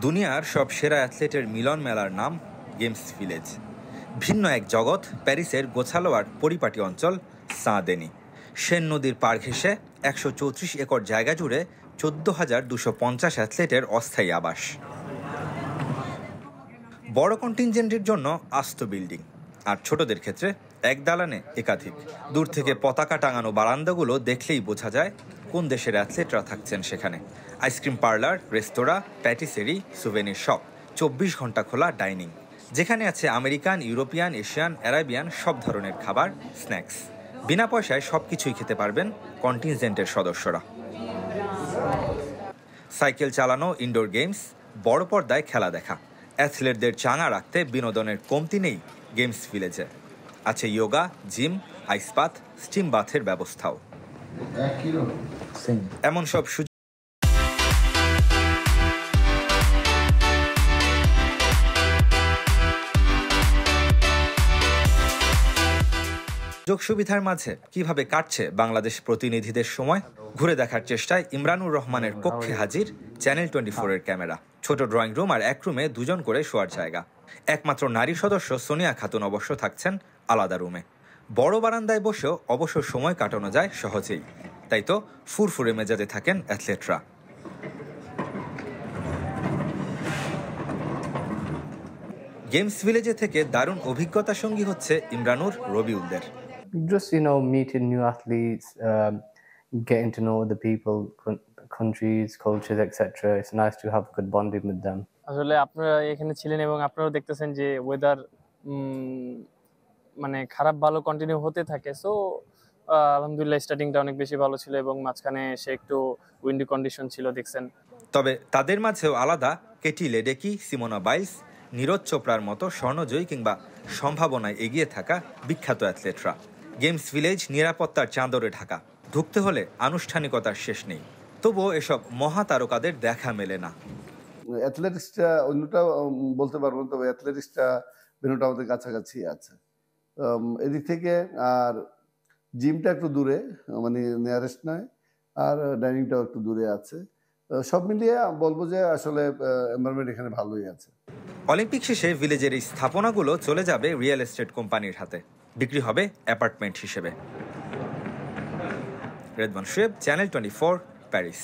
দুনিয়ার সব সেরা অ্যাথলেটের মিলন মেলার নাম গেমস ভিলেজ। ভিন্ন এক জগৎ প্যারিসের গোছালো আর পরিপাটি অঞ্চল সাঁ-দেনি। সেন নদীর পাড় ঘেঁষে ১৩৪ একর জায়গা জুড়ে ১৪,২৫০ অ্যাথলেটের অস্থায়ী আবাস। বড় কন্টিনজেন্টের জন্য আস্ত বিল্ডিং, আর ছোটদের ক্ষেত্রে এক দালানে একাধিক। দূর থেকে পতাকা টাঙানো বারান্দাগুলো দেখলেই বোঝা যায় কোন দেশের অ্যাথলেটরা থাকছেন সেখানে। আইসক্রিম পার্লার, রেস্তোরাঁ, প্যাটিসেরি, সুভেনির শপ, ২৪ ঘন্টা খোলা ডাইনিং, যেখানে আছে আমেরিকান, ইউরোপিয়ান, এশিয়ান, অ্যারাবিয়ান সব ধরনের খাবার, স্ন্যাক্স। বিনা পয়সায় সবকিছুই খেতে পারবেন কন্টিনজেন্টের সদস্যরা। সাইকেল চালানো, ইনডোর গেমস, বড় পর্দায় খেলা দেখা, অ্যাথলেটদের চাঙা রাখতে বিনোদনের কমতি নেই গেমস ভিলেজে। আছে ইয়োগা, জিম, আইসবাথ, স্টিম বাথের ব্যবস্থাও। এমন সব সুযোগ সুবিধার মাঝে কিভাবে কাটছে বাংলাদেশ প্রতিনিধিদের সময়, ঘুরে দেখার চেষ্টায় ইমরানুর রহমানের কক্ষে হাজির চ্যানেল 24-এর ক্যামেরা। ছোট ড্রয়িং রুম আর এক রুমে দুজন করে শোয়ার জায়গা। একমাত্র নারী সদস্য সোনিয়া খাতুন অবশ্য থাকছেন আলাদা রুমে। বড় বারান্দায় বসেও অবসর সময় কাটানো যায় সহজেই, তাই তো ফুরফুরে মেজাজে থাকেন অ্যাথলেটরা। গেমস ভিলেজে থেকে দারুণ অভিজ্ঞতা সঙ্গী হচ্ছে Imranur, রবিউলদের। Just meeting new athletes, getting to know the people, countries, cultures, etc. It's nice to have good bonding with them. আসলে আপনারা এখানে ছিলেন এবং আপনারাও দেখতেছেন যে ওয়েদার মানে খারাপ ভালো কন্টিনিউ হতে থাকে। সো আলহামদুলিল্লাহ স্টার্টিংটা অনেক বেশি ভালো ছিল এবং মাঝখানে সে একটু উইন্ডি কন্ডিশন ছিল দেখছেন। তবে তাদের মাঝেও আলাদা Katie Ledecky, Simone Biles, Neeraj চোপড়ার মতো স্বর্ণজয়ী কিংবা সম্ভাবনায় এগিয়ে থাকা বিখ্যাত অ্যাথলেটরা। গেমস ভিলেজ নিরাপত্তার চাদরে ঢাকা, ঢুকতে হলে আনুষ্ঠানিকতার শেষ নেই। তবুও এসব মহাতারকাদের দেখা মেলে না। অ্যাথলেটিক্সটা অন্যটা বলতে পারবো না, তবে অ্যাথলেটিক্সটা বেনুটা আমাদের কাছাকাছি আছে এদিক থেকে। আর জিমটা একটু দূরে, মানে নিয়ারেস্ট নয়, আর ডাইনিংটাও একটু দূরে আছে। সব মিলিয়ে বলবো যে আসলে এনভায়রনমেন্ট এখানে ভালোই আছে। অলিম্পিক শেষে ভিলেজের এই স্থাপনাগুলো চলে যাবে রিয়েল এস্টেট কোম্পানির হাতে, বিক্রি হবে অ্যাপার্টমেন্ট হিসেবে। Redwan Shoaib, channel 24, Paris.